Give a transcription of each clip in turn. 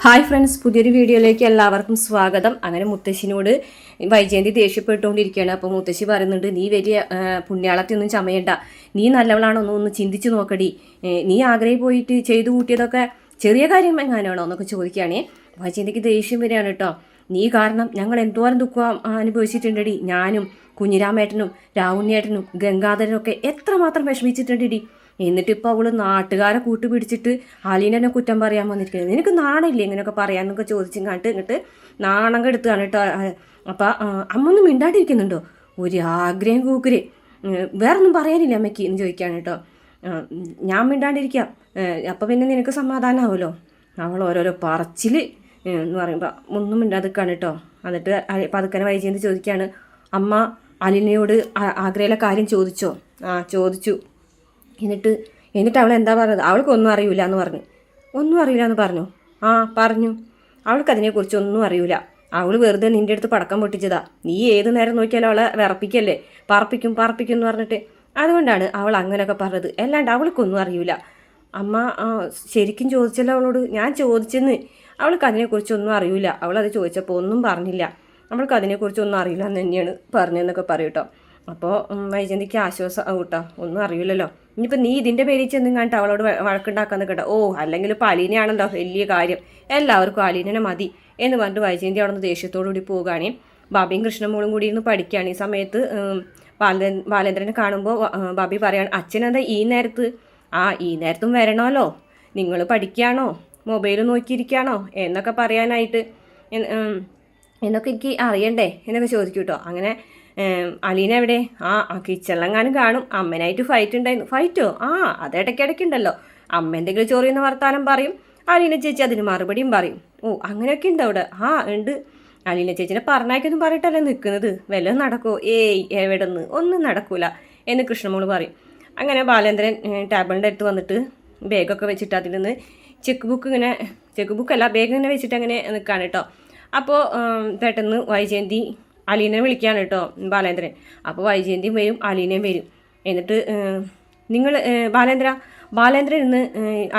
Hi friends, പുതിയൊരു വീഡിയോയിലേക്ക് എല്ലാവർക്കും സ്വാഗതം. അങ്ങനെ മുത്തശ്ശിനോട് വൈജയന്തി ദേഷ്യപ്പെട്ടുകൊണ്ടിരിക്കുകയാണ്. അപ്പോൾ മുത്തശ്ശി പറയുന്നുണ്ട്, നീ വലിയ പുണ്യാളത്തൊന്നും ചമയണ്ട, നീ നല്ലവളാണോ ഒന്ന് ചിന്തിച്ച് നോക്കടി, നീ ആഗ്രഹി പോയിട്ട് ചെയ്തു കൂട്ടിയതൊക്കെ ചെറിയ കാര്യം എങ്ങാനാണോ എന്നൊക്കെ ചോദിക്കുകയാണേ. വൈജയന്തിക്ക് ദേഷ്യം വരികയാണ് കേട്ടോ. നീ കാരണം ഞങ്ങൾ എന്തോരം ദുഃഖം അനുഭവിച്ചിട്ടുണ്ടടി, ഞാനും കുഞ്ഞിരാമേട്ടനും രാവുണ്ണിയേട്ടനും ഗംഗാധരനും ഒക്കെ എത്രമാത്രം വിഷമിച്ചിട്ടുണ്ടടി. എന്നിട്ടിപ്പോൾ അവൾ നാട്ടുകാരെ കൂട്ടുപിടിച്ചിട്ട് അലീനെ കുറ്റം പറയാൻ വന്നിരിക്കുന്നത്. നിനക്ക് നാണമില്ലേ ഇങ്ങനെയൊക്കെ പറയാമെന്നൊക്കെ ചോദിച്ചും കണ്ടിട്ട് ഇങ്ങോട്ട് നാണം കെടുത്തുകയാണ് കേട്ടോ. അപ്പം അമ്മൊന്നും മിണ്ടാണ്ടിരിക്കുന്നുണ്ടോ? ഒരു ആഗ്രഹം കൂക്കര്, വേറൊന്നും പറയാനില്ല അമ്മയ്ക്ക് എന്ന് ചോദിക്കുകയാണ് കേട്ടോ. ഞാൻ മിണ്ടാണ്ടിരിക്കാം, അപ്പം പിന്നെ നിനക്ക് സമാധാനമാവുമല്ലോ. അവൾ ഓരോരോ പറച്ചിൽ എന്ന് പറയുമ്പോൾ ഒന്നും മിണ്ടാതിരിക്കുകയാണ് കേട്ടോ. എന്നിട്ട് പതുക്കനെ വൈജയന്തി ചോദിക്കുകയാണ്, അമ്മ അലിനയോട് ആഗ്രഹയിലെ കാര്യം ചോദിച്ചോ? ചോദിച്ചു. എന്നിട്ട് അവൾ എന്താ പറഞ്ഞത്? അവൾക്കൊന്നും അറിയില്ല എന്ന് പറഞ്ഞു. ഒന്നും അറിയില്ല എന്ന് പറഞ്ഞു? പറഞ്ഞു. അവൾക്കതിനെക്കുറിച്ച് ഒന്നും അറിയില്ല. അവൾ വെറുതെ നിൻ്റെ അടുത്ത് പടക്കം പൊട്ടിച്ചതാ. നീ ഏത് നേരം നോക്കിയാലും അവളെ വിറപ്പിക്കല്ലേ, പറപ്പിക്കും എന്ന് പറഞ്ഞിട്ട്. അതുകൊണ്ടാണ് അവൾ അങ്ങനെയൊക്കെ പറഞ്ഞത്, അല്ലാണ്ട് അവൾക്കൊന്നും അറിയില്ല. അമ്മ ശരിക്കും ചോദിച്ചല്ലോ അവളോട്? ഞാൻ ചോദിച്ചെന്ന്. അവൾക്ക് അതിനെക്കുറിച്ചൊന്നും അറിയില്ല. അവളത് ചോദിച്ചപ്പോൾ ഒന്നും പറഞ്ഞില്ല. അവൾക്ക് അതിനെക്കുറിച്ചൊന്നും അറിയില്ല എന്ന് തന്നെയാണ് പറഞ്ഞതെന്നൊക്കെ പറയും കേട്ടോ. അപ്പോൾ വൈജയന്തിക്ക് ആശ്വാസം കേട്ടോ, ഒന്നും അറിയില്ലല്ലോ. ഇനിയിപ്പോൾ നീ ഇതിൻ്റെ പേരിൽ ചെന്നും കണ്ടിട്ട് അവളോട് വഴക്കുണ്ടാക്കാന്ന് കേട്ടോ. അല്ലെങ്കിൽ ഇപ്പോൾ അലീനയാണല്ലോ വലിയ കാര്യം, എല്ലാവർക്കും അലീനനെ മതി എന്ന് പറഞ്ഞിട്ട് വൈജയന്തി അവിടെ നിന്ന് ദേഷ്യത്തോടു കൂടി പോവുകയാണ്. ബാബിയും കൃഷ്ണമോളും കൂടി ഇരുന്ന് പഠിക്കുകയാണ്. ഈ സമയത്ത് ബാലേന്ദ്രനെ കാണുമ്പോൾ ബാബി പറയാണ്, അച്ഛനെന്താ ഈ നേരത്ത്? ഈ നേരത്തും വരണമല്ലോ, നിങ്ങൾ പഠിക്കുകയാണോ, മൊബൈൽ നോക്കിയിരിക്കുകയാണോ എന്നൊക്കെ പറയാനായിട്ട് എന്നൊക്കെ എനിക്ക് അറിയണ്ടേ എന്നൊക്കെ ചോദിക്കും കേട്ടോ. അങ്ങനെ അലീന എവിടെ? കിച്ചണിലെങ്ങാനും കാണും. അമ്മനായിട്ട് ഫൈറ്റ് ഉണ്ടായിരുന്നു. ഫൈറ്റോ? അത് ഇടയ്ക്കിടയ്ക്കുണ്ടല്ലോ. അമ്മ എന്തെങ്കിലും ചോറിയുന്ന വർത്താനം പറയും, അലീന ചേച്ചി അതിന് മറുപടിയും പറയും. അങ്ങനെയൊക്കെ ഉണ്ട് അവിടെ. ഉണ്ട്. അലീന ചേച്ചിനെ പറഞ്ഞേക്കൊന്നും പറഞ്ഞിട്ടല്ലേ നിൽക്കുന്നത്. വല്ലതും നടക്കുമോ? എവിടെ നിന്ന് ഒന്നും നടക്കൂല എന്ന് കൃഷ്ണമോള് പറയും. അങ്ങനെ ബാലേന്ദ്രൻ ടേബിളിൻ്റെ അടുത്ത് വന്നിട്ട് ബാഗൊക്കെ വെച്ചിട്ട് അതിൽ നിന്ന് ചെക്ക് ബുക്കല്ല ബാഗ് ഇങ്ങനെ വെച്ചിട്ട് അങ്ങനെ നിൽക്കുകയാണ് കേട്ടോ. അപ്പോൾ പെട്ടെന്ന് വൈജയന്തി അലീനെ വിളിക്കുകയാണ് കേട്ടോ ബാലേന്ദ്രൻ. അപ്പോൾ വൈജയന്തിയും വരും, അലീനയും വരും. എന്നിട്ട് നിങ്ങൾ ബാലേന്ദ്രൻ ഇന്ന്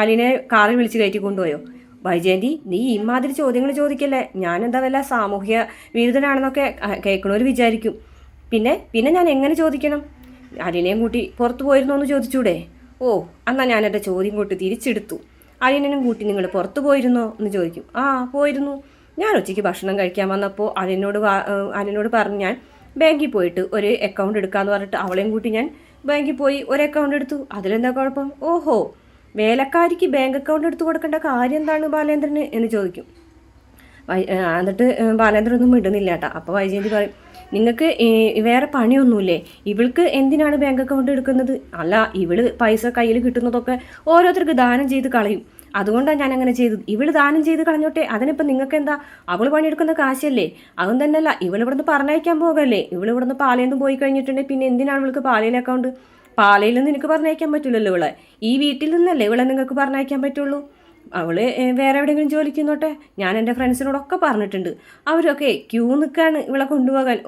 അലീനെ കാറിൽ വിളിച്ച് കയറ്റി കൊണ്ടുപോയോ? വൈജയന്തി, നീ ഇമാതിരി ചോദ്യങ്ങൾ ചോദിക്കല്ലേ. ഞാനെന്താ വല്ല സാമൂഹ്യ വിരുദ്ധനാണെന്നൊക്കെ കേൾക്കണവർ വിചാരിക്കും. പിന്നെ ഞാൻ എങ്ങനെ ചോദിക്കണം? അലീനയും കൂട്ടി പുറത്ത് പോയിരുന്നോ എന്ന് ചോദിച്ചൂടെ? എന്നാൽ ഞാൻ എൻ്റെ ചോദ്യം കൂട്ടി തിരിച്ചെടുത്തു. അലീനനും കൂട്ടി നിങ്ങൾ പുറത്ത് പോയിരുന്നോ എന്ന് ചോദിക്കും. പോയിരുന്നു. ഞാൻ ഉച്ചയ്ക്ക് ഭക്ഷണം കഴിക്കാൻ വന്നപ്പോൾ അലിനോട് പറഞ്ഞ് ഞാൻ ബാങ്കിൽ പോയിട്ട് ഒരു അക്കൗണ്ട് എടുക്കാമെന്ന് പറഞ്ഞിട്ട് അവളെയും കൂട്ടി ഞാൻ ബാങ്കിൽ പോയി ഒരു അക്കൗണ്ട് എടുത്തു. അതിലെന്താ കുഴപ്പം? വേലക്കാരിക്ക് ബാങ്ക് അക്കൗണ്ട് എടുത്ത് കൊടുക്കേണ്ട കാര്യം എന്താണ് ബാലേന്ദ്രന് എന്ന് ചോദിക്കും. എന്നിട്ട് ബാലേന്ദ്രൻ ഒന്നും ഇടുന്നില്ല കേട്ടോ. അപ്പോൾ വൈജയന്തി പറയും, നിങ്ങൾക്ക് വേറെ പണിയൊന്നുമില്ലേ? ഇവൾക്ക് എന്തിനാണ് ബാങ്ക് അക്കൗണ്ട് എടുക്കുന്നത്? അല്ല, ഇവള് പൈസ കയ്യിൽ കിട്ടുന്നതൊക്കെ ഓരോരുത്തർക്ക് ദാനം ചെയ്ത് കളയും, അതുകൊണ്ടാണ് ഞാൻ അങ്ങനെ ചെയ്തത്. ഇവള് ദാനം ചെയ്ത് കളഞ്ഞോട്ടെ, അതിനിപ്പോൾ നിങ്ങൾക്ക് എന്താ? അവൾ പണിയെടുക്കുന്ന കാശല്ലേ? അതും തന്നെയല്ല, ഇവളിവിടുന്ന് പറഞ്ഞയക്കാൻ പോകല്ലേ. ഇവളിവിടുന്ന് പാലയിൽ പോയി കഴിഞ്ഞിട്ടുണ്ടെങ്കിൽ പിന്നെ എന്തിനാണ് ഇവൾക്ക് പാലയിൽ അക്കൗണ്ട്? പാലയിൽ നിന്ന് എനിക്ക് പറഞ്ഞയക്കാൻ പറ്റില്ലല്ലോ ഇവളെ. ഈ വീട്ടിൽ നിന്നല്ലേ ഇവളെ നിങ്ങൾക്ക് പറഞ്ഞയക്കാൻ പറ്റുള്ളൂ. അവൾ വേറെ എവിടെയെങ്കിലും ജോലിക്കുന്നോട്ടെ. ഞാൻ എൻ്റെ ഫ്രണ്ട്സിനോടൊക്കെ പറഞ്ഞിട്ടുണ്ട്, അവരൊക്കെ ക്യൂ നിൽക്കുകയാണ് ഇവളെ കൊണ്ടുപോകാൻ.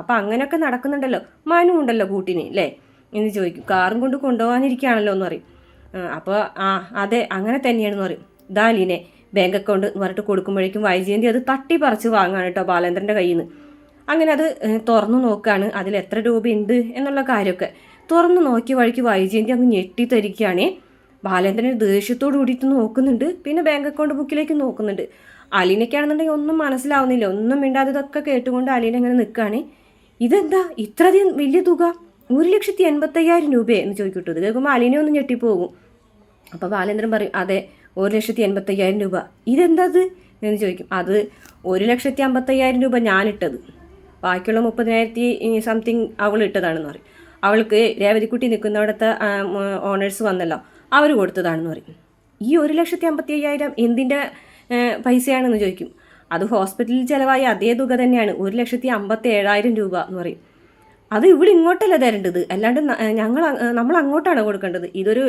അപ്പം അങ്ങനെയൊക്കെ നടക്കുന്നുണ്ടല്ലോ, മനു ഉണ്ടല്ലോ കൂട്ടിന് അല്ലേ എന്ന് ചോദിക്കും. കാറും കൊണ്ട് കൊണ്ടുപോകാനിരിക്കുകയാണല്ലോ എന്ന് പറയും. അപ്പോൾ അതെ അങ്ങനെ തന്നെയാണെന്ന് പറയും. അലീനെ ബാങ്ക് അക്കൗണ്ട് എന്ന് പറഞ്ഞിട്ട് കൊടുക്കുമ്പോഴേക്കും വൈജയന്തി അത് തട്ടിപ്പറിച്ച് വാങ്ങാണ് കേട്ടോ ബാലേന്ദ്രൻ്റെ കയ്യിൽ നിന്ന്. അങ്ങനെ അത് തുറന്നു നോക്കുകയാണ്, അതിൽ എത്ര രൂപയുണ്ട് എന്നുള്ള കാര്യമൊക്കെ തുറന്നു നോക്കിയ വഴിക്ക് വൈജയന്തി അങ്ങ് ഞെട്ടിത്തരിക്കുകയാണേ. ബാലേന്ദ്രൻ ദേഷ്യത്തോട് കൂടിയിട്ട് നോക്കുന്നുണ്ട്, പിന്നെ ബാങ്ക് അക്കൗണ്ട് ബുക്കിലേക്ക് നോക്കുന്നുണ്ട്. അലീനയ്ക്കാണെന്നുണ്ടെങ്കിൽ ഒന്നും മനസ്സിലാവുന്നില്ല, ഒന്നും മിണ്ടാതെ ഇതൊക്കെ കേട്ടുകൊണ്ട് അലീന ഇങ്ങനെ നിൽക്കുകയാണ്. ഇതെന്താ ഇത്രയധികം വലിയ തുക? 1,85,000 രൂപയെ എന്ന് ചോദിക്കട്ടു. ഇത് കേൾക്കുമ്പോൾ അലീന ഒന്ന് ഞെട്ടിപ്പോകും. അപ്പോൾ ബാലേന്ദ്രൻ പറയും, അതെ 1,85,000 രൂപ. ഇതെന്താ അത് എന്ന് ചോദിക്കും. അത് 1,55,000 രൂപ ഞാനിട്ടത്, ബാക്കിയുള്ള 30,000 സംതിങ് അവൾ ഇട്ടതാണെന്ന് പറയും. അവൾക്ക് രേവതിക്കുട്ടി നിൽക്കുന്നവിടുത്തെ ഓണേഴ്സ് വന്നല്ലോ, അവർ കൊടുത്തതാണെന്ന് പറയും. ഈ 1,55,000 എന്തിൻ്റെ പൈസയാണെന്ന് ചോദിക്കും. അത് ഹോസ്പിറ്റലിൽ ചിലവായ അതേ തുക തന്നെയാണ്, 1,57,000 രൂപ എന്ന് പറയും. അത് ഇവിടെ ഇങ്ങോട്ടല്ല തരേണ്ടത്, അല്ലാണ്ട് നമ്മൾ അങ്ങോട്ടാണ് കൊടുക്കേണ്ടത്. ഇതൊരു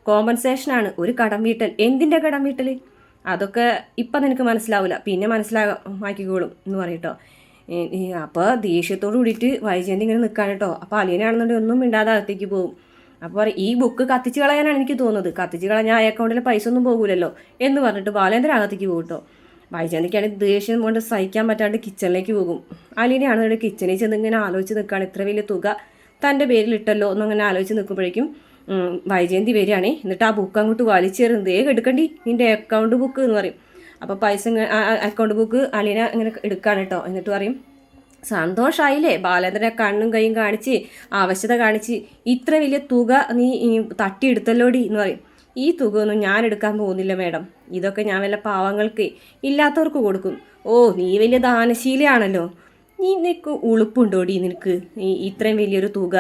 കോമ്പൻസേഷനാണ്, ഒരു കടം വീട്ടൽ. എന്തിൻ്റെ കടം വീട്ടൽ? അതൊക്കെ ഇപ്പം നിനക്ക് മനസ്സിലാവില്ല, പിന്നെ മനസ്സിലാക്കിക്കോളും എന്ന് പറയട്ടോ. അപ്പോൾ ദേഷ്യത്തോട് കൂടിയിട്ട് വൈജയന്തി ഇങ്ങനെ നിൽക്കാൻ കേട്ടോ. അപ്പോൾ അലീനാണെന്നുണ്ടെങ്കിൽ ഒന്നും മിണ്ടാതെ അകത്തേക്ക് പോകും. അപ്പോൾ ഈ ബുക്ക് കത്തിച്ച് കളയാനാണ് എനിക്ക് തോന്നുന്നത്. കത്തിച്ച് കളഞ്ഞാൽ ആ അക്കൗണ്ടിലെ പൈസ ഒന്നും പോകില്ലല്ലോ എന്ന് പറഞ്ഞിട്ട് ബാലേന്ദ്രൻ അകത്തേക്ക് പോകും കേട്ടോ. വൈജയന്തിക്കാണെങ്കിൽ ദേഷ്യം കൊണ്ട് സഹിക്കാൻ പറ്റാണ്ട് കിച്ചണിലേക്ക് പോകും. അലീനയാണ് കിച്ചണിൽ ചെന്ന് ഇങ്ങനെ ആലോചിച്ച് നിൽക്കുകയാണ്. ഇത്ര വലിയ തുക തൻ്റെ പേരിൽ ഇട്ടല്ലോ എന്നങ്ങനെ ആലോചിച്ച് നിൽക്കുമ്പോഴേക്കും വൈജയന്തി വരികയാണേ. എന്നിട്ട് ആ ബുക്ക് അങ്ങോട്ട് വലിച്ചേറുന്നത് എടുക്കണ്ടി നിൻ്റെ അക്കൗണ്ട് ബുക്ക് എന്ന് പറയും. അപ്പോൾ പൈസ അക്കൗണ്ട് ബുക്ക് അലീന ഇങ്ങനെ എടുക്കുകയാണ് കേട്ടോ. എന്നിട്ട് പറയും, സന്തോഷമായില്ലേ ബാലേന്ദ്രനെ കണ്ണും കൈയും കാണിച്ച് ആവശ്യത കാണിച്ച് ഇത്ര വലിയ തുക നീ തട്ടിയെടുത്തല്ലോടി എന്ന് പറയും. ഈ തുക ഒന്നും ഞാൻ എടുക്കാൻ പോകുന്നില്ല മാഡം, ഇതൊക്കെ ഞാൻ വല്ല പാവങ്ങൾക്ക് ഇല്ലാത്തവർക്ക് കൊടുക്കും. ഓ നീ വലിയ ദാനശീലയാണല്ലോ, നിനക്ക് ഉളുപ്പുണ്ടോടി നിനക്ക് ഇത്രയും വലിയൊരു തുക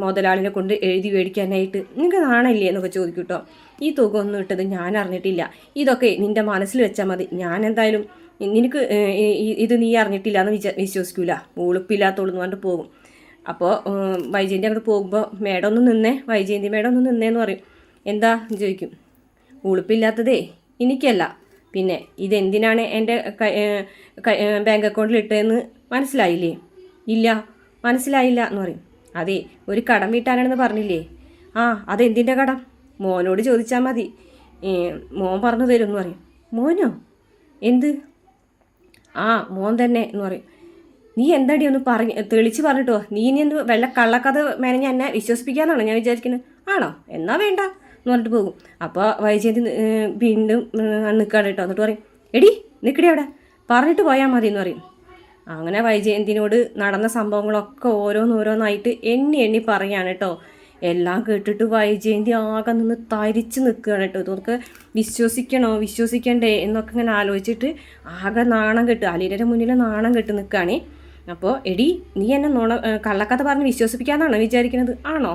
മുതലാളിനെ കൊണ്ട് എഴുതി മേടിക്കാനായിട്ട് നിനക്ക് നാണല്ലേ എന്നൊക്കെ ചോദിക്കും കേട്ടോ. ഈ തുക ഒന്നും ഇട്ടത് ഞാൻ അറിഞ്ഞിട്ടില്ല, ഇതൊക്കെ നിൻ്റെ മനസ്സിൽ വെച്ചാൽ മതി, ഞാൻ എന്തായാലും നിനക്ക് ഇത് നീ അറിഞ്ഞിട്ടില്ല എന്ന് വിശ്വസിക്കൂല, ഉളുപ്പില്ലാത്തോളെന്ന് പറഞ്ഞിട്ട് പോകും. അപ്പോൾ വൈജയന്തി അങ്ങോട്ട് പോകുമ്പോൾ മേഡം ഒന്ന് നിന്നേ, വൈജയന്തി മേഡം ഒന്ന് നിന്നേന്ന് പറയും. എന്താ ചോദിക്കും. ഉളുപ്പില്ലാത്തതേ എനിക്കല്ല, പിന്നെ ഇതെന്തിനാണ് എൻ്റെ ബാങ്ക് അക്കൗണ്ടിൽ ഇട്ടതെന്ന് മനസ്സിലായില്ലേ? ഇല്ല മനസ്സിലായില്ല എന്ന് പറയും. അതെ ഒരു കടം വീട്ടാനാണെന്ന് പറഞ്ഞില്ലേ, ആ അതെന്തിൻ്റെ കടം? മോനോട് ചോദിച്ചാൽ മതി, മോൻ പറഞ്ഞു തരും എന്ന് പറയും. മോനോ? എന്ത്? ആ മോൻ തന്നെ എന്ന് പറയും. നീ എന്താടി ഒന്ന് തെളിച്ച് പറഞ്ഞിട്ടോ, നീ ഇനി എന്ത് വല്ല കള്ളക്കഥ മേനഞ്ഞ എന്നെ വിശ്വസിപ്പിക്കാന്നാണോ ഞാൻ വിചാരിക്കുന്നത്? ആണോ? എന്നാ വേണ്ട എന്ന് പറഞ്ഞിട്ട് പോകും. അപ്പോൾ വൈജയന്തി വീണ്ടും നിൽക്കാണ് കേട്ടോ. എന്നിട്ട് പറയും, എടി നിൽക്കടി അവിടെ, പറഞ്ഞിട്ട് പോയാൽ മതി എന്ന് പറയും. അങ്ങനെ വൈജയന്തിനോട് നടന്ന സംഭവങ്ങളൊക്കെ ഓരോന്നോരോന്നായിട്ട് എണ്ണി പറയാണ് കേട്ടോ. എല്ലാം കേട്ടിട്ട് വൈജയന്തി ആകെ നിന്ന് തരിച്ച് നിൽക്കുകയാണ് കേട്ടോ. ഇതൊക്കെ വിശ്വസിക്കണോ വിശ്വസിക്കണ്ടേ എന്നൊക്കെ ഇങ്ങനെ ആലോചിച്ചിട്ട് ആകെ നാണം കെട്ട്, അലീനയുടെ മുന്നിൽ നാണം കെട്ട് നിൽക്കുകയാണേ. അപ്പോൾ എടി നീ എന്നെ കള്ളക്കഥ പറഞ്ഞ് വിശ്വസിപ്പിക്കാന്നാണോ വിചാരിക്കുന്നത്? ആണോ?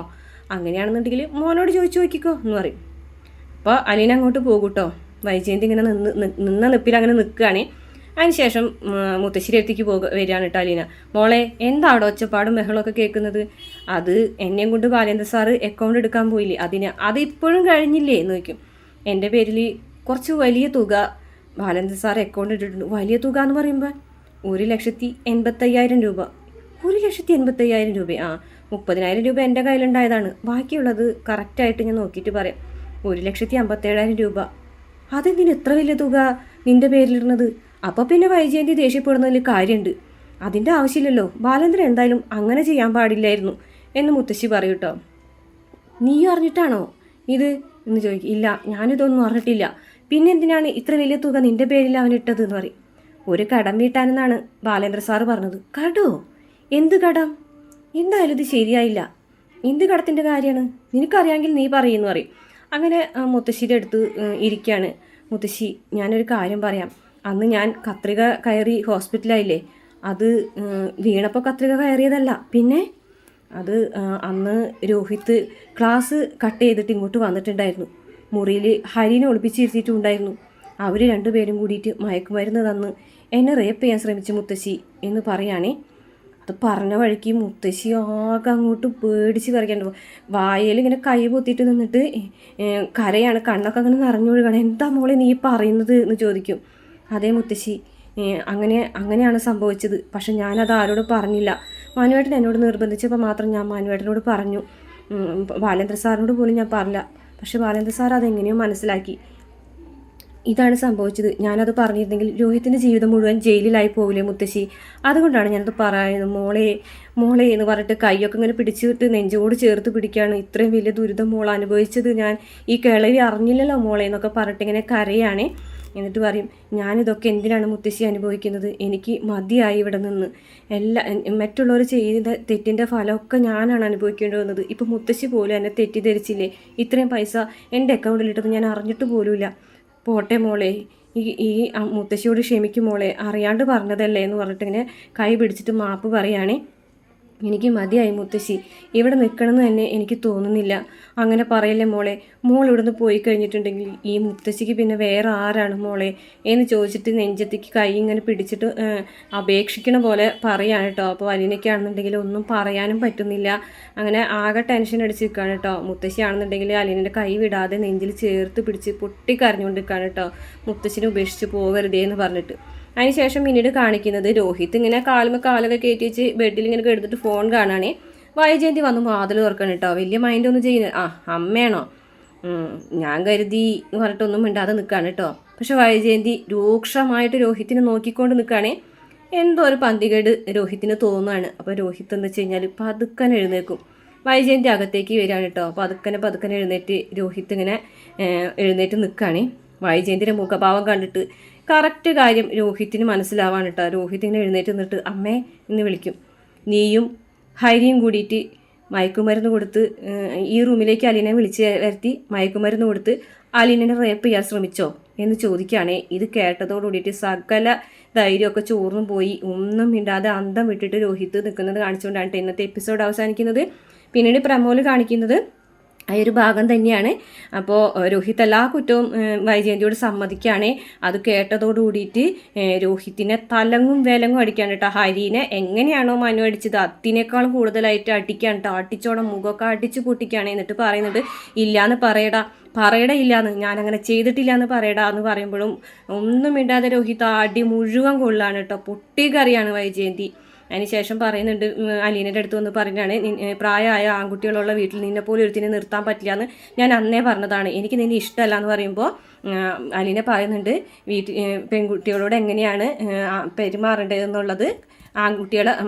അങ്ങനെയാണെന്നുണ്ടെങ്കിൽ മോനോട് ചോദിച്ചു നോക്കിക്കോ എന്ന് പറയും. അപ്പോൾ അലീന അങ്ങോട്ട് പോകും കേട്ടോ. വൈജയന്തി ഇങ്ങനെ നിന്ന നിപ്പിൽ അങ്ങനെ നിൽക്കുകയാണേ. അതിനുശേഷം മുത്തശ്ശേരി അടുത്തേക്ക് വരികയാണ് കേട്ടോ അലീന. മോളെ എന്താ അവിടെ ഒച്ചപ്പാടും ബഹളമൊക്കെ കേൾക്കുന്നത്? അത് എന്നെയും കൊണ്ട് ബാലേന്ദ്ര സാറ് അക്കൗണ്ട് എടുക്കാൻ പോയില്ലേ, അതിപ്പോഴും കഴിഞ്ഞില്ലേ എന്ന് ചോദിക്കും. എൻ്റെ പേരിൽ കുറച്ച് വലിയ തുക ബാലേന്ദ്ര സാർ അക്കൗണ്ട് ഇട്ടിട്ടുണ്ട്. വലിയ തുക എന്ന് പറയുമ്പോൾ 1,85,000 രൂപ. 1,85,000 രൂപ? ആ 30,000 രൂപ എൻ്റെ കയ്യിലുണ്ടായതാണ്, ബാക്കിയുള്ളത് കറക്റ്റായിട്ട് ഞാൻ നോക്കിയിട്ട് പറയാം. 1,57,000 രൂപ. അതെന്തിന് ഇത്ര വലിയ തുക നിൻ്റെ പേരിലിടുന്നത്? അപ്പോൾ പിന്നെ വൈജയന്തി ദേഷ്യപ്പെടുന്നതിൽ കാര്യമുണ്ട്, അതിൻ്റെ ആവശ്യമില്ലല്ലോ, ബാലേന്ദ്രൻ എന്തായാലും അങ്ങനെ ചെയ്യാൻ പാടില്ലായിരുന്നു എന്ന് മുത്തശ്ശി പറയും കേട്ടോ. നീ അറിഞ്ഞിട്ടാണോ ഇത് എന്ന് ചോദിക്കും. ഇല്ല ഞാനിതൊന്നും അറിഞ്ഞിട്ടില്ല, പിന്നെ എന്തിനാണ് ഇത്ര വലിയ തുക നിൻ്റെ പേരിൽ അവനിട്ടത് എന്ന് പറയും. ഒരു കടം വീട്ടാനെന്നാണ് ബാലേന്ദ്ര സാറ് പറഞ്ഞത്. കടോ? എന്ത് കടം? എന്തായാലും ഇത് ശരിയായില്ല, എന്ത് കടത്തിൻ്റെ കാര്യമാണ്? നിനക്കറിയാമെങ്കിൽ നീ പറയുമെന്ന് പറയും. അങ്ങനെ മുത്തശ്ശിയുടെ അടുത്ത് ഇരിക്കുകയാണ്. മുത്തശ്ശി ഞാനൊരു കാര്യം പറയാം, അന്ന് ഞാൻ കത്രിക കയറി ഹോസ്പിറ്റലായില്ലേ, അത് വീണപ്പോൾ കത്രിക കയറിയതല്ല, പിന്നെ അത് അന്ന് രോഹിത്ത് ക്ലാസ് കട്ട് ചെയ്തിട്ട് ഇങ്ങോട്ട് വന്നിട്ടുണ്ടായിരുന്നു. മുറിയിൽ ഹരിനെ ഒളിപ്പിച്ചിരുത്തിയിട്ടുണ്ടായിരുന്നു. അവർ രണ്ടുപേരും കൂടിയിട്ട് മയക്കുമരുന്ന് തന്ന് എന്നെ റേപ്പ് ചെയ്യാൻ ശ്രമിച്ചു മുത്തശ്ശി എന്ന് പറയുകയാണേ. അത് പറഞ്ഞ വഴിക്ക് മുത്തശ്ശി ആകെ അങ്ങോട്ട് പേടിച്ച് കറിക്കണ്ട, വായയിൽ ഇങ്ങനെ കൈ പൊത്തിയിട്ട് നിന്നിട്ട് കരയാണ്, കണ്ണൊക്കെ അങ്ങനെ നിറഞ്ഞൊഴുകണം. എന്താ മോളെ നീ പറയുന്നത് എന്ന് ചോദിക്കും. അതേ മുത്തശ്ശി, അങ്ങനെയാണ് സംഭവിച്ചത്, പക്ഷെ ഞാനത് ആരോടും പറഞ്ഞില്ല. മാനുവേട്ടൻ എന്നോട് നിർബന്ധിച്ചപ്പോൾ മാത്രം ഞാൻ മാനുവേട്ടനോട് പറഞ്ഞു, ബാലേന്ദ്ര സാറിനോട് പോലും ഞാൻ പറഞ്ഞില്ല. പക്ഷെ ബാലേന്ദ്ര സാർ അതെങ്ങനെയോ മനസ്സിലാക്കി. ഇതാണ് സംഭവിച്ചത്, ഞാനത് പറഞ്ഞിരുന്നെങ്കിൽ രോഹിത്തിൻ്റെ ജീവിതം മുഴുവൻ ജയിലിലായി പോകില്ലേ മുത്തശ്ശി, അതുകൊണ്ടാണ് ഞാനത് പറയുന്നത്. മോളെ എന്ന് പറഞ്ഞിട്ട് കൈയൊക്കെ ഇങ്ങനെ പിടിച്ചിട്ട് നെഞ്ചോട് ചേർത്ത് പിടിക്കുകയാണ്. ഇത്രയും വലിയ ദുരിതം മോൾ അനുഭവിച്ചത് ഞാൻ ഈ കിളവി അറിഞ്ഞില്ലല്ലോ മോളെ എന്നൊക്കെ പറഞ്ഞിട്ട് ഇങ്ങനെ കരയാണേ. എന്നിട്ട് പറയും, ഞാനിതൊക്കെ എന്തിനാണ് മുത്തശ്ശി അനുഭവിക്കുന്നത്, എനിക്ക് മതിയായി ഇവിടെ നിന്ന്, മറ്റുള്ളവർ ചെയ്ത തെറ്റിൻ്റെ ഫലമൊക്കെ ഞാനാണ് അനുഭവിക്കേണ്ടി വന്നത്. ഇപ്പം മുത്തശ്ശി പോലും എന്നെ തെറ്റിദ്ധരിച്ചില്ലേ, ഇത്രയും പൈസ എൻ്റെ അക്കൗണ്ടിലിട്ടത് ഞാൻ അറിഞ്ഞിട്ട് പോലുമില്ല. പോട്ടെ മോളെ, ഈ മുത്തശ്ശിയോട് ക്ഷമിക്കും മോളെ, അറിയാണ്ട് പറഞ്ഞതല്ലേ എന്ന് പറഞ്ഞിട്ട് ഇങ്ങനെ കൈ പിടിച്ചിട്ട് മാപ്പ് പറയുകയാണേ. എനിക്ക് മതിയായി മുത്തശ്ശി, ഇവിടെ നിൽക്കണമെന്ന് തന്നെ എനിക്ക് തോന്നുന്നില്ല. അങ്ങനെ പറയല്ലേ മോളെ, മോൾ ഇവിടുന്ന് പോയി കഴിഞ്ഞിട്ടുണ്ടെങ്കിൽ ഈ മുത്തശ്ശിക്ക് പിന്നെ വേറെ ആരാണ് മോളെ എന്ന് ചോദിച്ചിട്ട് നെഞ്ചത്തേക്ക് കൈ ഇങ്ങനെ പിടിച്ചിട്ട് അപേക്ഷിക്കണ പോലെ പറയാണ് കേട്ടോ. അപ്പോൾ അലീനയ്ക്കാണെന്നുണ്ടെങ്കിൽ ഒന്നും പറയാനും പറ്റുന്നില്ല, അങ്ങനെ ആകെ ടെൻഷൻ അടിച്ച് നിൽക്കുകയാണ് കേട്ടോ. മുത്തശ്ശി ആണെന്നുണ്ടെങ്കിൽ അലീനൻ്റെ കൈ വിടാതെ നെഞ്ചിൽ ചേർത്ത് പിടിച്ച് പൊട്ടിക്കരഞ്ഞുകൊണ്ട് നിൽക്കുകയാണ് കേട്ടോ, മുത്തശ്ശിനെ ഉപേക്ഷിച്ച് പോകരുതേ എന്ന് പറഞ്ഞിട്ട്. അതിനുശേഷം പിന്നീട് കാണിക്കുന്നത് രോഹിത്ത് ഇങ്ങനെ കാലൊക്കെ കയറ്റി വെച്ച് ബെഡിൽ ഇങ്ങനെ കിടന്നിട്ട് ഫോൺ കാണാണേ. വൈജയന്തി വന്ന് വാതിൽ തുറക്കണം കേട്ടോ. വലിയ മൈൻഡൊന്നും ചെയ്യുന്നത്. അമ്മയാണോ? ഞാൻ കരുതി എന്ന് പറഞ്ഞിട്ടൊന്നും മിണ്ടാതെ നിൽക്കുകയാണ് കേട്ടോ. പക്ഷെ വൈജയന്തി രൂക്ഷമായിട്ട് രോഹിത്തിനെ നോക്കിക്കൊണ്ട് നിൽക്കുകയാണേ. എന്തോ ഒരു പന്തികേട് രോഹിത്തിന് തോന്നുകയാണ്. അപ്പോൾ രോഹിത്ത് എന്ന് വെച്ച് കഴിഞ്ഞാൽ പതുക്കനെ എഴുന്നേക്കും. വൈജയന്തി അകത്തേക്ക് വരികയാണ് കേട്ടോ. പതുക്കനെ എഴുന്നേറ്റ് രോഹിത്ത് ഇങ്ങനെ എഴുന്നേറ്റ് നിൽക്കുകയാണ്. വൈജയന്തിൻ്റെ മുഖഭാവം കണ്ടിട്ട് കറക്റ്റ് കാര്യം രോഹിത്തിന് മനസ്സിലാവാണ് കേട്ടോ. രോഹിത്ത് ഇങ്ങനെ എഴുന്നേറ്റ് നിന്നിട്ട് അമ്മേ എന്ന് വിളിക്കും. നീയും ഹരിയും കൂടിയിട്ട് മയക്കുമരുന്ന് കൊടുത്ത് ഈ റൂമിലേക്ക് അലീനെ വിളിച്ച് വരുത്തി മയക്കുമരുന്ന് കൊടുത്ത് അലീനെ റേപ്പ് ചെയ്യാൻ ശ്രമിച്ചോ എന്ന് ചോദിക്കുകയാണേ. ഇത് കേട്ടതോടുകൂടിയിട്ട് സകല ധൈര്യമൊക്കെ ചോർന്നും പോയി. ഒന്നും മിണ്ടാതെ അന്തം വിട്ടിട്ട് രോഹിത്ത് നിൽക്കുന്നത് കാണിച്ചുകൊണ്ടാണ് ഇന്നത്തെ എപ്പിസോഡ് അവസാനിക്കുന്നത്. പിന്നീട് പ്രമോല് കാണിക്കുന്നത് ആ ഒരു ഭാഗം തന്നെയാണ്. അപ്പോൾ രോഹിത്ത് എല്ലാ കുറ്റവും വൈജയന്തിയോട് സമ്മതിക്കുകയാണ്. അത് കേട്ടതോടുകൂടിയിട്ട് രോഹിത്തിനെ തലങ്ങും വിലങ്ങും അടിക്കുകയാണ് കേട്ടോ. ഹരീനെ എങ്ങനെയാണോ മനു അടിച്ചത് അതിനേക്കാളും കൂടുതലായിട്ട് അടിക്കുകയാണ് കേട്ടോ. അടിച്ചോടെ മുഖമൊക്കെ അടിച്ച് പൊട്ടിക്കുകയാണ്. എന്നിട്ട് പറയുന്നുണ്ട് ഇല്ലയെന്ന് പറയട ഇല്ലയെന്ന്, ഞാനങ്ങനെ ചെയ്തിട്ടില്ല എന്ന് പറയടാ എന്ന് പറയുമ്പോഴും ഒന്നും ഇണ്ടാതെ രോഹിത്ത് അടി മുഴുവൻ കൊള്ളാണ് കേട്ടോ. പൊട്ടിക്കറിയാണ് വൈജയന്തി. അതിനുശേഷം പറയുന്നുണ്ട്, അലീനയുടെ അടുത്ത് വന്ന് പറഞ്ഞാണ് പ്രായമായ ആൺകുട്ടികളുള്ള വീട്ടിൽ നിന്നെപ്പോലെ ഒരുത്തിനെ നിർത്താൻ പറ്റില്ല എന്ന് ഞാൻ അന്നേ പറഞ്ഞതാണ്, എനിക്ക് നിന്നെ ഇഷ്ടമല്ല എന്ന് പറയുമ്പോൾ അലീന പറയുന്നുണ്ട് പെൺകുട്ടികളോട് എങ്ങനെയാണ് പെരുമാറേണ്ടതെന്നുള്ളത്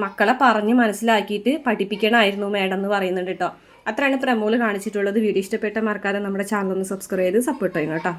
മക്കളെ പറഞ്ഞ് മനസ്സിലാക്കിയിട്ട് പഠിപ്പിക്കണമായിരുന്നു മേഡം എന്ന് പറയുന്നുണ്ട് കേട്ടോ. അത്രയാണ് പ്രമോല് കാണിച്ചിട്ടുള്ളത്. വീഡിയോ ഇഷ്ടപ്പെട്ട മറക്കാതെ നമ്മുടെ ചാനൽ ഒന്ന് സബ്സ്ക്രൈബ് ചെയ്ത് സപ്പോർട്ട് ചെയ്യണം കേട്ടോ.